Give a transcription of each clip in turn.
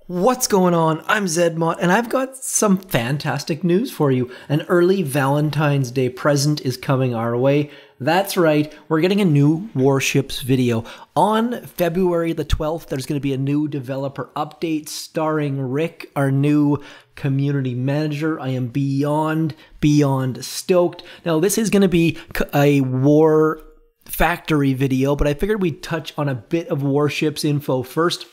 What's going on? I'm zmoT, and I've got some fantastic news for you. An early Valentine's Day present is coming our way. That's right, we're getting a new Warships video. On February the 12th, there's going to be a new developer update starring Rick, our new community manager. I am beyond stoked. Now, this is going to be a War Factory video, but I figured we'd touch on a bit of Warships info first.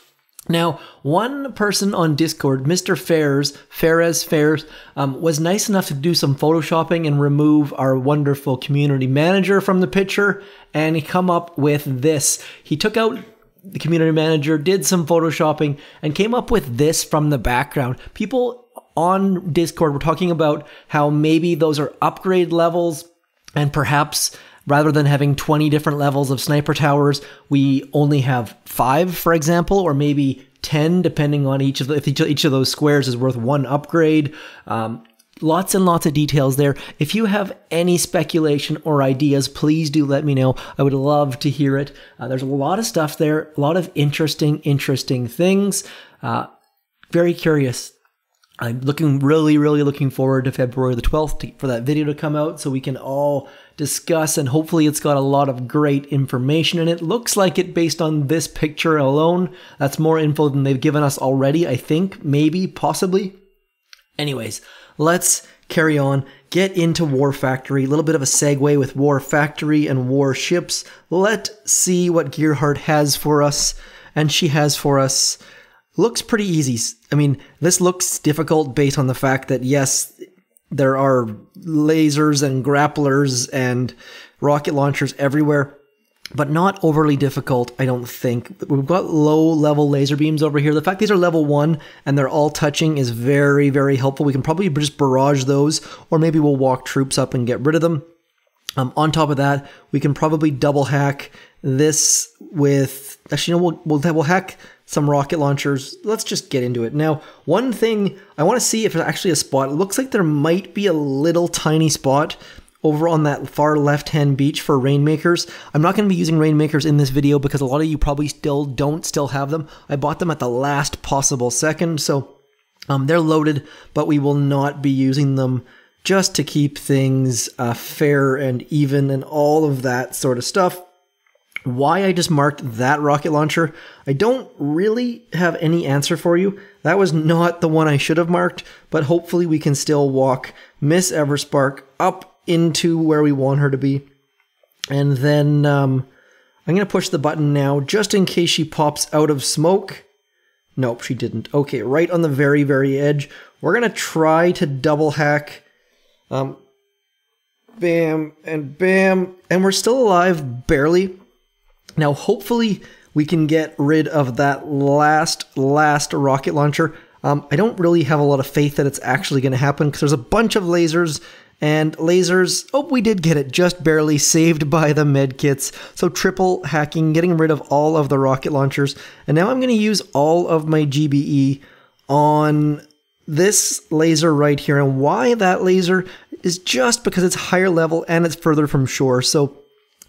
Now, one person on Discord, Mr. Fares, was nice enough to do some photoshopping and remove our wonderful community manager from the picture, and he come up with this. He took out the community manager, did some photoshopping, and came up with this from the background. People on Discord were talking about how maybe those are upgrade levels, and perhaps rather than having 20 different levels of sniper towers, we only have 5, for example, or maybe 10, depending on each of those squares is worth 1 upgrade. Lots and lots of details there. If you have any speculation or ideas, please do let me know. I would love to hear it. There's a lot of stuff there, a lot of interesting things. Very curious. I'm really looking forward to February the 12th for that video to come out so we can all discuss, and hopefully it's got a lot of great information, and it looks like it based on this picture alone. That's more info than they've given us already, I think, maybe, possibly. Anyways, let's carry on, get into War Factory, a little bit of a segue with War Factory and Warships. Let's see what Gearhart has for us, and she has for us. Looks pretty easy. I mean, this looks difficult based on the fact that, yes, there are lasers and grapplers and rocket launchers everywhere, but not overly difficult, I don't think. We've got low-level laser beams over here. The fact these are level 1 and they're all touching is very helpful. We can probably just barrage those, or maybe we'll walk troops up and get rid of them. On top of that, we can probably double hack this with... Actually, no, we'll hack some rocket launchers. Let's just get into it. Now, one thing, I want to see if there's actually a spot. It looks like there might be a little tiny spot over on that far left-hand beach for Rainmakers. I'm not going to be using Rainmakers in this video because a lot of you probably still have them. I bought them at the last possible second, so they're loaded, but we will not be using them, just to keep things fair and even and all of that sort of stuff. Why I just marked that rocket launcher, I don't really have any answer for you. That was not the one I should have marked, but hopefully we can still walk Miss Everspark up into where we want her to be. And then I'm going to push the button now, just in case she pops out of smoke. Nope, she didn't. Okay, right on the very edge. We're going to try to double hack. Bam and bam. And we're still alive, barely. Now, hopefully, we can get rid of that last rocket launcher. I don't really have a lot of faith that it's actually going to happen because there's a bunch of lasers, and lasers... Oh, we did get it, just barely, saved by the medkits. So triple hacking, getting rid of all of the rocket launchers. And now I'm going to use all of my GBE on this laser right here. And why that laser is just because it's higher level and it's further from shore. So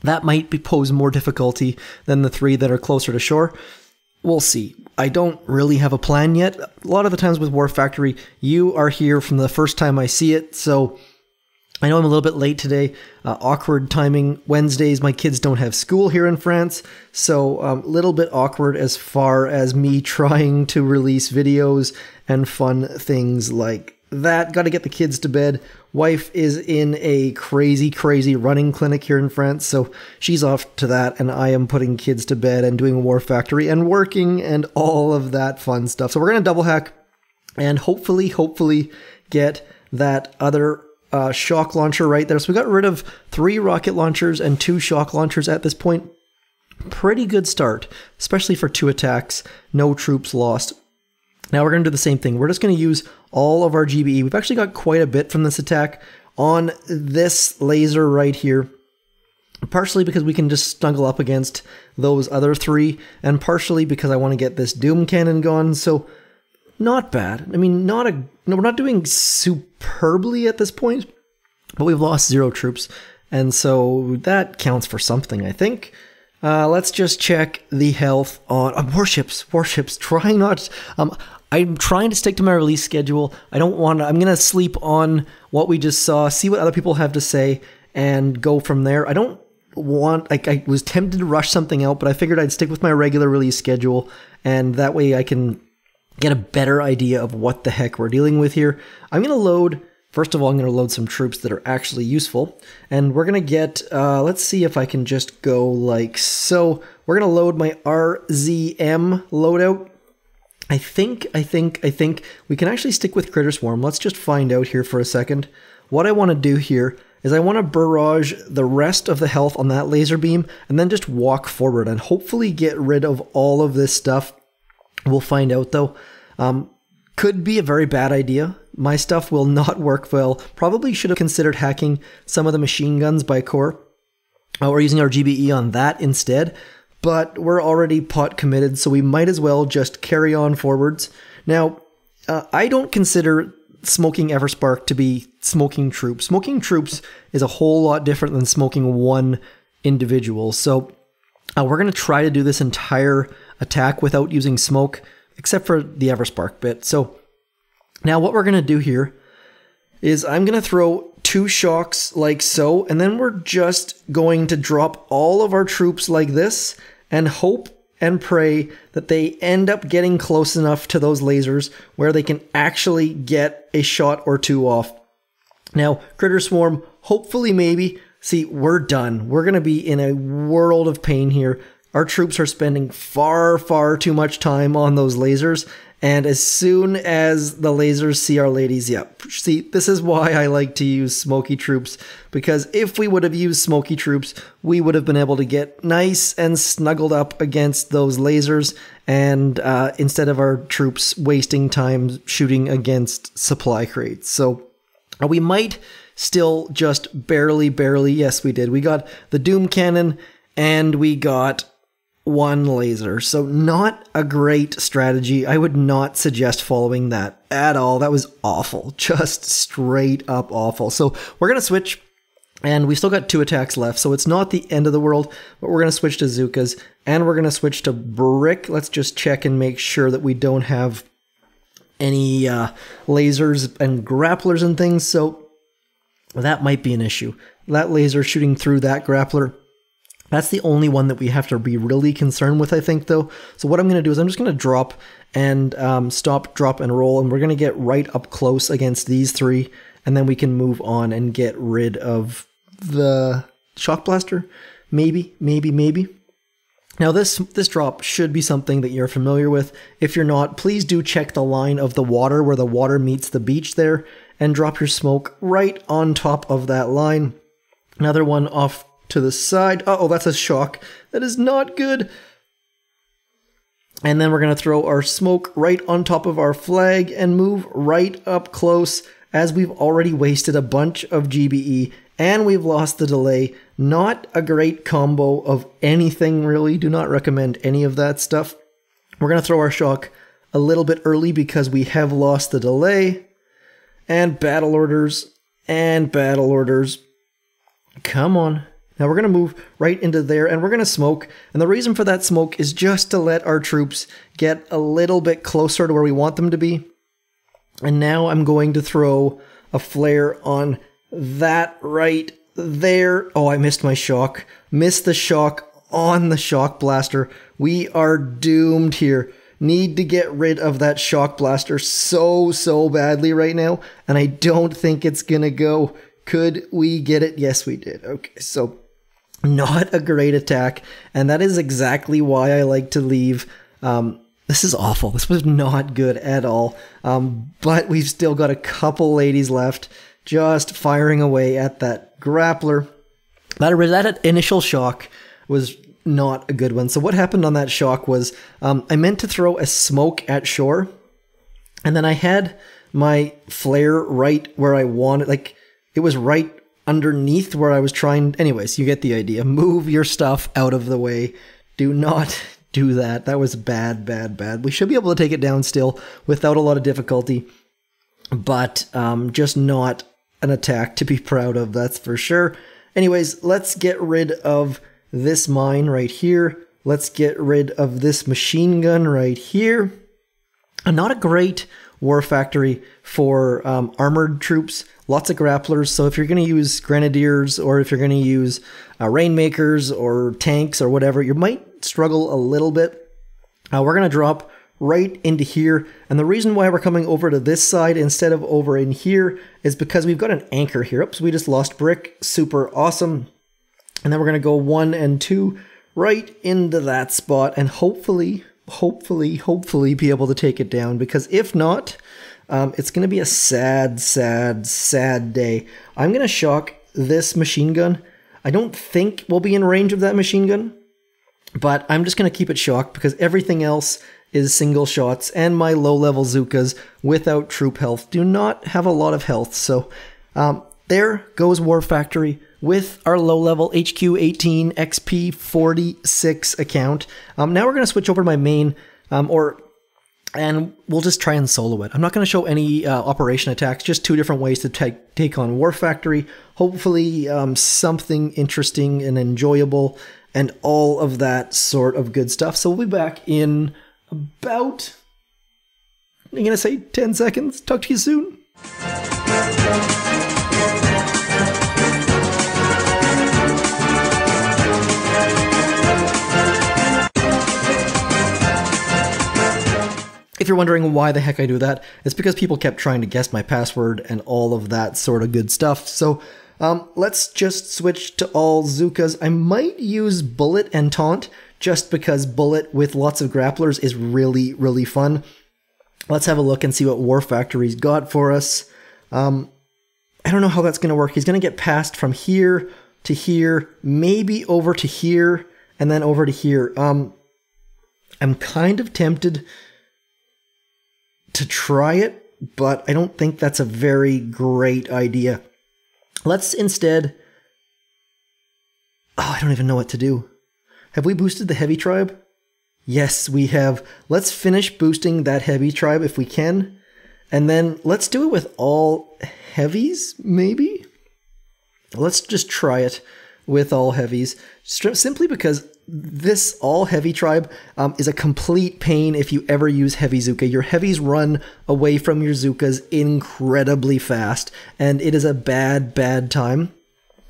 that might pose more difficulty than the 3 that are closer to shore. We'll see. I don't really have a plan yet. A lot of the times with War Factory, you are here from the first time I see it, so I know I'm a little bit late today. Awkward timing. Wednesdays, my kids don't have school here in France, so a little bit awkward as far as me trying to release videos and fun things like that. Got to get the kids to bed. Wife is in a crazy running clinic here in France, so she's off to that, and I am putting kids to bed and doing War Factory and working and all of that fun stuff. So we're going to double hack and hopefully get that other shock launcher right there. So we got rid of 3 rocket launchers and 2 shock launchers at this point. Pretty good start, especially for 2 attacks. No troops lost. Now we're going to do the same thing. We're just going to use all of our GBE. We've actually got quite a bit from this attack on this laser right here. Partially because we can just snuggle up against those other 3, and partially because I want to get this Doom Cannon gone. So not bad. I mean, we're not doing superbly at this point, but we've lost 0 troops, and so that counts for something, I think. Let's just check the health on warships. Warships. Trying not. I'm trying to stick to my release schedule. I don't want to. I'm gonna sleep on what we just saw, see what other people have to say, and go from there. I don't want. Like, I was tempted to rush something out, but I figured I'd stick with my regular release schedule, and that way I can get a better idea of what the heck we're dealing with here. I'm gonna load. First of all, I'm going to load some troops that are actually useful, and we're going to get, let's see if I can just go like so. We're going to load my RZM loadout. I think we can actually stick with Critter Swarm. Let's just find out here for a second. What I want to do here is I want to barrage the rest of the health on that laser beam, and then just walk forward and hopefully get rid of all of this stuff. We'll find out though. Could be a very bad idea. My stuff will not work well. Probably should have considered hacking some of the machine guns by core, or using our GBE on that instead, but we're already pot committed, so we might as well just carry on forwards. Now, I don't consider smoking Everspark to be smoking troops. Smoking troops is a whole lot different than smoking one individual, so we're going to try to do this entire attack without using smoke, except for the Everspark bit. So now what we're going to do here is I'm going to throw 2 shocks like so, and then we're just going to drop all of our troops like this and hope and pray that they end up getting close enough to those lasers where they can actually get a shot or 2 off. Now, Critter Swarm, hopefully maybe, see, we're done. We're going to be in a world of pain here. Our troops are spending far too much time on those lasers, and as soon as the lasers see our ladies, see, this is why I like to use smoky troops, because if we would have used smoky troops, we would have been able to get nice and snuggled up against those lasers, and instead of our troops wasting time shooting against supply crates. So we might still just barely, yes we did. We got the Doom Cannon, and we got 1 laser. So not a great strategy. I would not suggest following that at all. That was awful. Just straight up awful. So we're going to switch, and we still got 2 attacks left, so it's not the end of the world, but we're going to switch to zookas, and we're going to switch to brick. Let's just check and make sure that we don't have any lasers and grapplers and things, so that might be an issue. That laser shooting through that grappler, that's the only one that we have to be really concerned with, I think, though. So what I'm going to do is I'm just going to drop and stop, drop, and roll, and we're going to get right up close against these 3, and then we can move on and get rid of the shock blaster. Maybe. Now this drop should be something that you're familiar with. If you're not, please do check the line of the water where the water meets the beach there, and drop your smoke right on top of that line. Another one off to the side. Uh-oh, that's a shock. That is not good. And then we're going to throw our smoke right on top of our flag and move right up close, as we've already wasted a bunch of GBE and we've lost the delay. Not a great combo of anything, really. Do not recommend any of that stuff. We're going to throw our shock a little bit early because we have lost the delay. And battle orders. Come on. Now we're going to move right into there, and we're going to smoke. And the reason for that smoke is just to let our troops get a little bit closer to where we want them to be. And now I'm going to throw a flare on that right there. Oh, I missed my shock. Missed the shock on the shock blaster. We are doomed here. Need to get rid of that shock blaster so badly right now. And I don't think it's going to go. Could we get it? Yes, we did. Okay, so not a great attack, and that is exactly why I like to leave. This is awful. This was not good at all, but we've still got a couple ladies left, just firing away at that grappler. That initial shock was not a good one. So what happened on that shock was I meant to throw a smoke at shore, and then I had my flare right where I wanted, like it was right underneath where I was trying. Anyways, you get the idea. Move your stuff out of the way. Do not do that. That was bad. We should be able to take it down still without a lot of difficulty, but just not an attack to be proud of, that's for sure. Anyways, let's get rid of this mine right here. Let's get rid of this machine gun right here. Not a great war factory for armored troops. Lots of grapplers, so if you're going to use grenadiers or if you're going to use rainmakers or tanks or whatever, you might struggle a little bit. We're going to drop right into here, and the reason why we're coming over to this side instead of over in here is because we've got an anchor here. Oops, we just lost brick. Super awesome. And then we're going to go 1 and 2 right into that spot, and hopefully be able to take it down, because if not, it's going to be a sad day. I'm going to shock this machine gun. I don't think we'll be in range of that machine gun, but I'm just going to keep it shocked because everything else is single shots, and my low-level zookas without troop health do not have a lot of health. So there goes War Factory with our low-level HQ18 XP46 account. Now we're going to switch over to my main, and we'll just try and solo it. I'm not going to show any operation attacks, just 2 different ways to take on War Factory. Hopefully something interesting and enjoyable and all of that sort of good stuff. So we'll be back in about, I'm going to say 10 seconds. Talk to you soon. If you're wondering why the heck I do that, it's because people kept trying to guess my password and all of that sort of good stuff. So let's just switch to all zookas. I might use bullet and taunt just because bullet with lots of grapplers is really fun. Let's have a look and see what War Factory's got for us. I don't know how that's going to work. He's going to get passed from here to here, maybe over to here, and then over to here. I'm kind of tempted to try it, but I don't think that's a very great idea. Let's instead... Oh, I don't even know what to do. Have we boosted the heavy tribe? Yes, we have. Let's finish boosting that heavy tribe if we can. And then let's do it with all heavies, maybe? Let's just try it with all heavies. Simply because this all heavy tribe is a complete pain if you ever use heavy zooka. Your heavies run away from your zookas incredibly fast, and it is a bad time.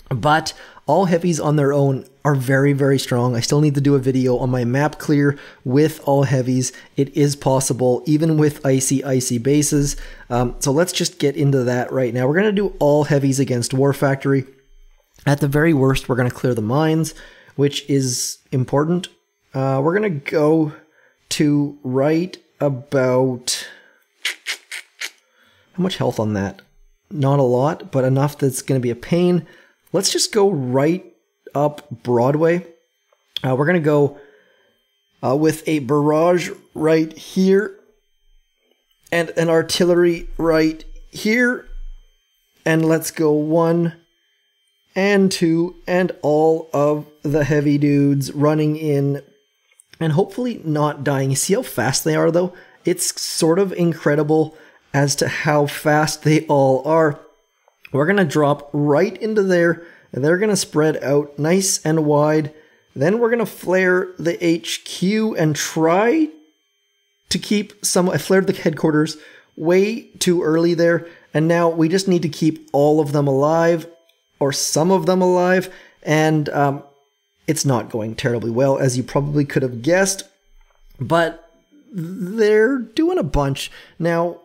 But all heavies on their own are very strong. I still need to do a video on my map clear with all heavies. It is possible, even with icy bases. So let's just get into that right now. We're going to do all heavies against War Factory. At the very worst, we're going to clear the mines, which is important. We're going to go to right about... How much health on that? Not a lot, but enough that's going to be a pain. Let's just go right up Broadway. We're going to go with a barrage right here and an artillery right here. And let's go 1 and 2 and all of the heavy dudes running in and hopefully not dying. You see how fast they are, though? It's sort of incredible as to how fast they all are. We're going to drop right into there, and they're going to spread out nice and wide. Then we're going to flare the HQ and try to keep some... I flared the headquarters way too early there, and now we just need to keep all of them alive, or some of them alive, and it's not going terribly well, as you probably could have guessed, but they're doing a bunch. Now...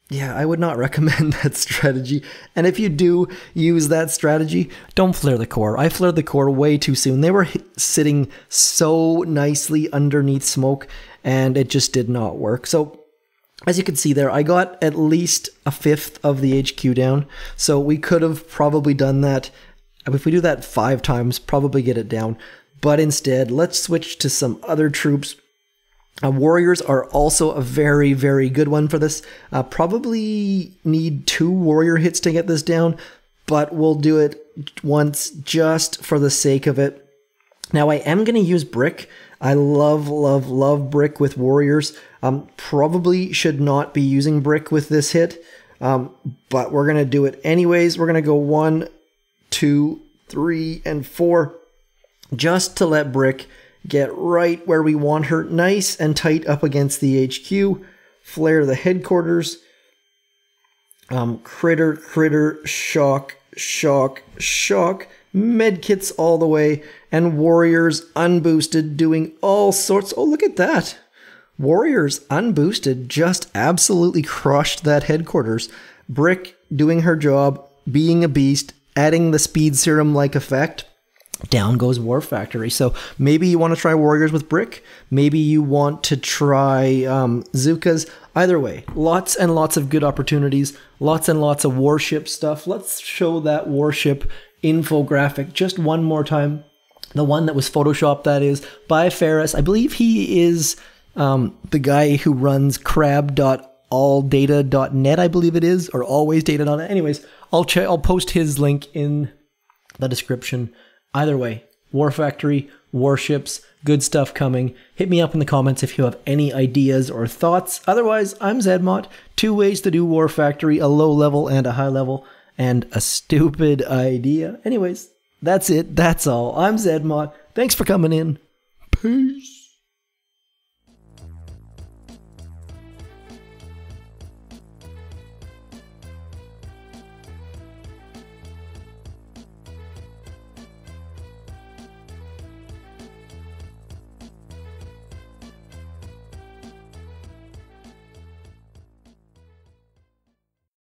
yeah, I would not recommend that strategy. And if you do use that strategy, don't flare the core. I flared the core way too soon. They were sitting so nicely underneath smoke, and it just did not work. So, as you can see there, I got at least a 1/5 of the HQ down. So we could have probably done that. If we do that 5 times, probably get it down. But instead, let's switch to some other troops. Warriors are also a very good one for this. Probably need 2 warrior hits to get this down, but we'll do it once just for the sake of it. Now I am going to use brick. I love brick with warriors. Probably should not be using brick with this hit, but we're going to do it anyways. We're going to go 1, 2, 3, and 4. just to let Brick get right where we want her, nice and tight up against the HQ. Flare the headquarters. Critter, shock. Medkits all the way, and warriors unboosted doing all sorts. Oh, look at that. Warriors unboosted just absolutely crushed that headquarters. Brick doing her job, being a beast, adding the speed serum-like effect. Down goes War Factory. So maybe you want to try Warriors with Brick. Maybe you want to try zookas. Either way, lots and lots of good opportunities. Lots and lots of warship stuff. Let's show that warship infographic just one more time. The one that was photoshopped, that is, by Ferris. I believe he is the guy who runs crab.alldata.net, I believe it is, or alwaysdata.net. Anyways, I'll post his link in the description. Either way, War Factory, warships, good stuff coming. Hit me up in the comments if you have any ideas or thoughts. Otherwise, I'm zmoT. 2 ways to do War Factory, a low level and a high level, and a stupid idea. Anyways, that's it. That's all. I'm zmoT. Thanks for coming in. Peace.